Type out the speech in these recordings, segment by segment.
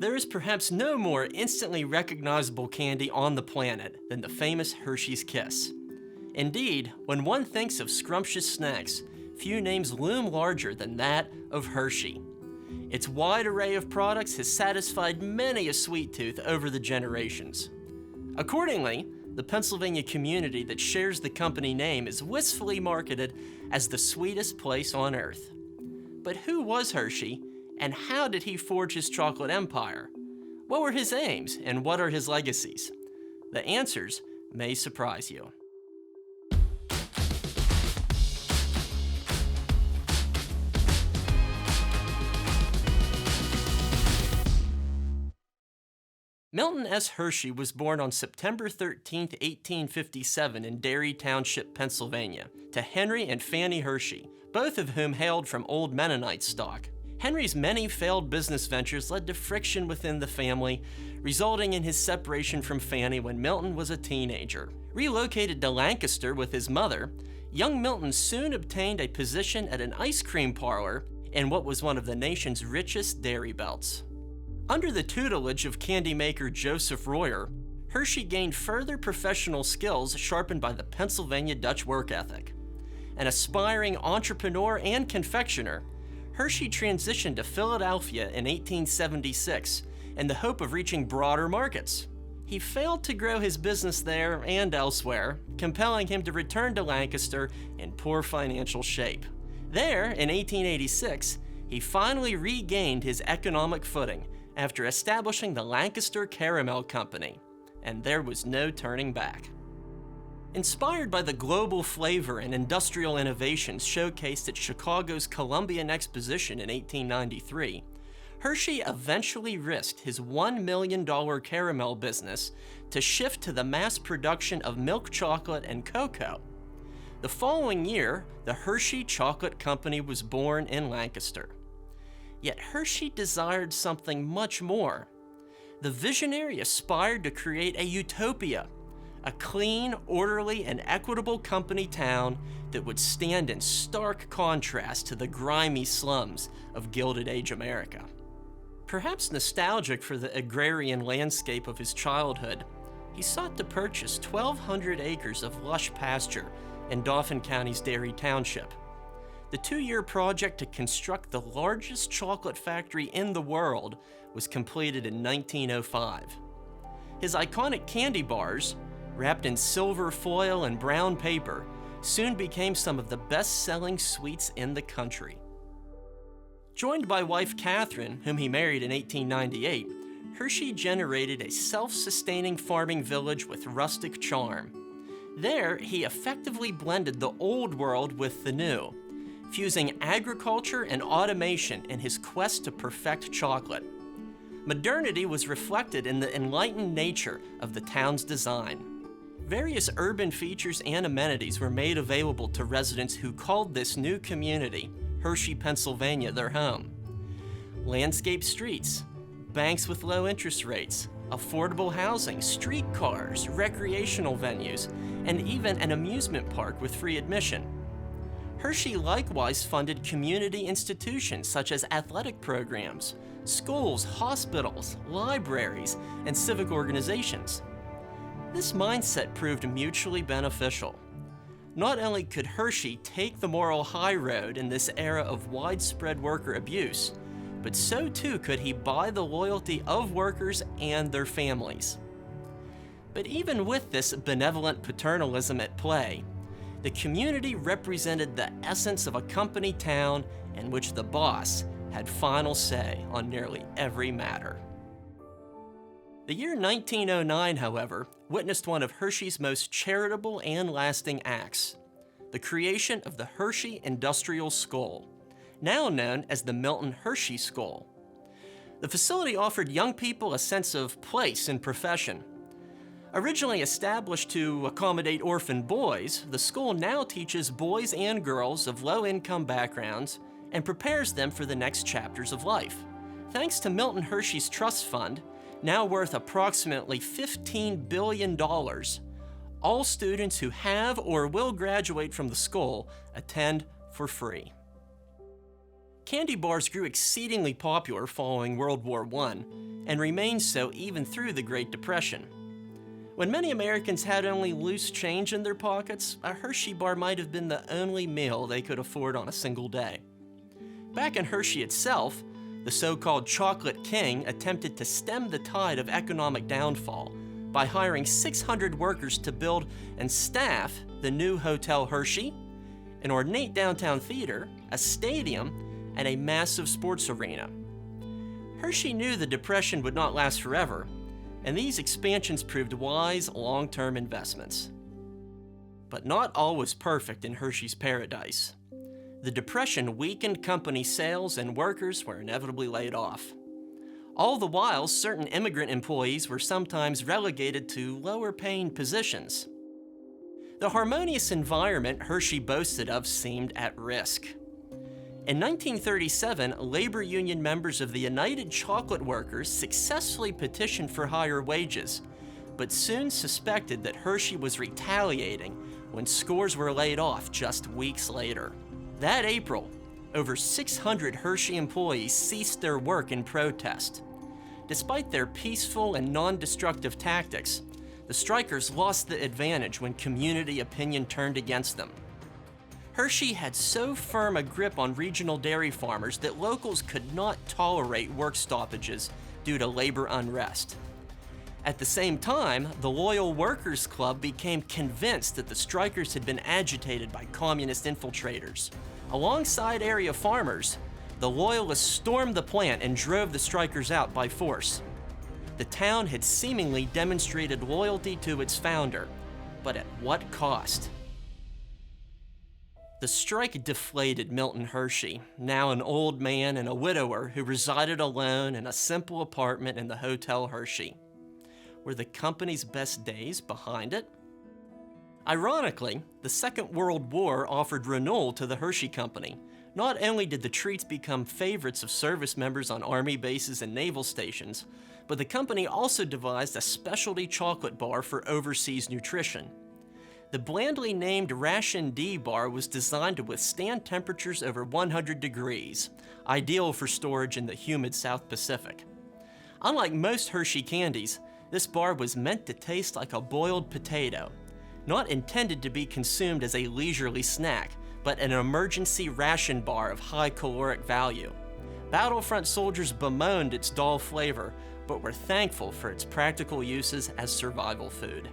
There is perhaps no more instantly recognizable candy on the planet than the famous Hershey's Kiss. Indeed, when one thinks of scrumptious snacks, few names loom larger than that of Hershey. Its wide array of products has satisfied many a sweet tooth over the generations. Accordingly, the Pennsylvania community that shares the company name is wistfully marketed as the sweetest place on earth. But who was Hershey, and how did he forge his chocolate empire? What were his aims, and what are his legacies? The answers may surprise you. Milton S. Hershey was born on September 13, 1857 in Derry Township, Pennsylvania, to Henry and Fanny Hershey, both of whom hailed from old Mennonite stock. Henry's many failed business ventures led to friction within the family, resulting in his separation from Fanny when Milton was a teenager. Relocated to Lancaster with his mother, young Milton soon obtained a position at an ice cream parlor in what was one of the nation's richest dairy belts. Under the tutelage of candy maker Joseph Royer, Hershey gained further professional skills sharpened by the Pennsylvania Dutch work ethic. An aspiring entrepreneur and confectioner, Hershey transitioned to Philadelphia in 1876 in the hope of reaching broader markets. He failed to grow his business there and elsewhere, compelling him to return to Lancaster in poor financial shape. There, in 1886, he finally regained his economic footing after establishing the Lancaster Caramel Company, and there was no turning back. Inspired by the global flavor and industrial innovations showcased at Chicago's Columbian Exposition in 1893, Hershey eventually risked his $1 million caramel business to shift to the mass production of milk chocolate and cocoa. The following year, the Hershey Chocolate Company was born in Lancaster. Yet Hershey desired something much more. The visionary aspired to create a utopia, a clean, orderly, and equitable company town that would stand in stark contrast to the grimy slums of Gilded Age America. Perhaps nostalgic for the agrarian landscape of his childhood, he sought to purchase 1,200 acres of lush pasture in Dauphin County's Derry Township. The 2-year project to construct the largest chocolate factory in the world was completed in 1905. His iconic candy bars, wrapped in silver foil and brown paper, soon became some of the best-selling sweets in the country. Joined by wife Catherine, whom he married in 1898, Hershey generated a self-sustaining farming village with rustic charm. There, he effectively blended the old world with the new, fusing agriculture and automation in his quest to perfect chocolate. Modernity was reflected in the enlightened nature of the town's design. Various urban features and amenities were made available to residents who called this new community, Hershey, Pennsylvania, their home. Landscaped streets, banks with low interest rates, affordable housing, streetcars, recreational venues, and even an amusement park with free admission. Hershey likewise funded community institutions such as athletic programs, schools, hospitals, libraries, and civic organizations. This mindset proved mutually beneficial. Not only could Hershey take the moral high road in this era of widespread worker abuse, but so too could he buy the loyalty of workers and their families. But even with this benevolent paternalism at play, the community represented the essence of a company town in which the boss had final say on nearly every matter. The year 1909, however, witnessed one of Hershey's most charitable and lasting acts, the creation of the Hershey Industrial School, now known as the Milton Hershey School. The facility offered young people a sense of place and profession. Originally established to accommodate orphan boys, the school now teaches boys and girls of low-income backgrounds and prepares them for the next chapters of life. Thanks to Milton Hershey's trust fund, now worth approximately $15 billion, all students who have or will graduate from the school attend for free. Candy bars grew exceedingly popular following World War I, and remained so even through the Great Depression. When many Americans had only loose change in their pockets, a Hershey bar might have been the only meal they could afford on a single day. Back in Hershey itself, the so-called Chocolate King attempted to stem the tide of economic downfall by hiring 600 workers to build and staff the new Hotel Hershey, an ornate downtown theater, a stadium, and a massive sports arena. Hershey knew the Depression would not last forever, and these expansions proved wise long-term investments. But not all was perfect in Hershey's paradise. The Depression weakened company sales and workers were inevitably laid off. All the while, certain immigrant employees were sometimes relegated to lower-paying positions. The harmonious environment Hershey boasted of seemed at risk. In 1937, labor union members of the United Chocolate Workers successfully petitioned for higher wages, but soon suspected that Hershey was retaliating when scores were laid off just weeks later. That April, over 600 Hershey employees ceased their work in protest. Despite their peaceful and non-destructive tactics, the strikers lost the advantage when community opinion turned against them. Hershey had so firm a grip on regional dairy farmers that locals could not tolerate work stoppages due to labor unrest. At the same time, the Loyal Workers Club became convinced that the strikers had been agitated by communist infiltrators. Alongside area farmers, the Loyalists stormed the plant and drove the strikers out by force. The town had seemingly demonstrated loyalty to its founder, but at what cost? The strike deflated Milton Hershey, now an old man and a widower who resided alone in a simple apartment in the Hotel Hershey. Were the company's best days behind it? Ironically, the Second World War offered renewal to the Hershey Company. Not only did the treats become favorites of service members on Army bases and naval stations, but the company also devised a specialty chocolate bar for overseas nutrition. The blandly named Ration D bar was designed to withstand temperatures over 100 degrees, ideal for storage in the humid South Pacific. Unlike most Hershey candies, this bar was meant to taste like a boiled potato, not intended to be consumed as a leisurely snack, but an emergency ration bar of high caloric value. Battlefront soldiers bemoaned its dull flavor, but were thankful for its practical uses as survival food.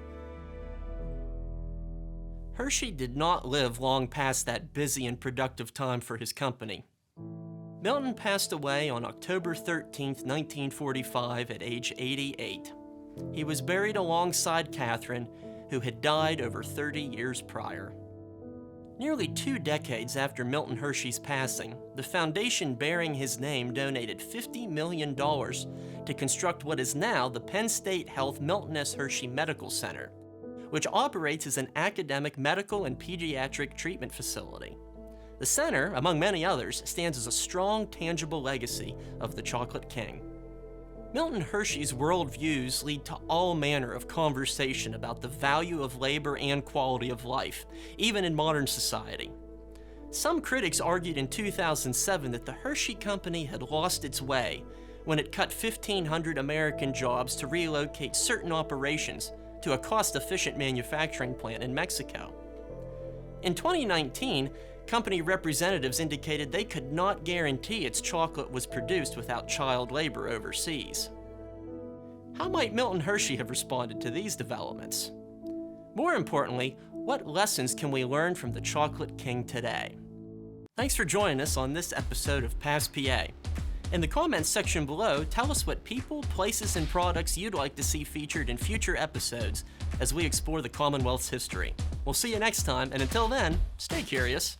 Hershey did not live long past that busy and productive time for his company. Milton passed away on October 13, 1945 at age 88. He was buried alongside Catherine, who had died over 30 years prior. Nearly 2 decades after Milton Hershey's passing, the foundation bearing his name donated $50 million to construct what is now the Penn State Health Milton S. Hershey Medical Center, which operates as an academic medical and pediatric treatment facility. The center, among many others, stands as a strong, tangible legacy of the Chocolate King. Milton Hershey's worldviews lead to all manner of conversation about the value of labor and quality of life, even in modern society. Some critics argued in 2007 that the Hershey Company had lost its way when it cut 1,500 American jobs to relocate certain operations to a cost-efficient manufacturing plant in Mexico. In 2019, company representatives indicated they could not guarantee its chocolate was produced without child labor overseas. How might Milton Hershey have responded to these developments? More importantly, what lessons can we learn from the Chocolate King today? Thanks for joining us on this episode of Pass PA. In the comments section below, tell us what people, places, and products you'd like to see featured in future episodes as we explore the Commonwealth's history. We'll see you next time, and until then, stay curious.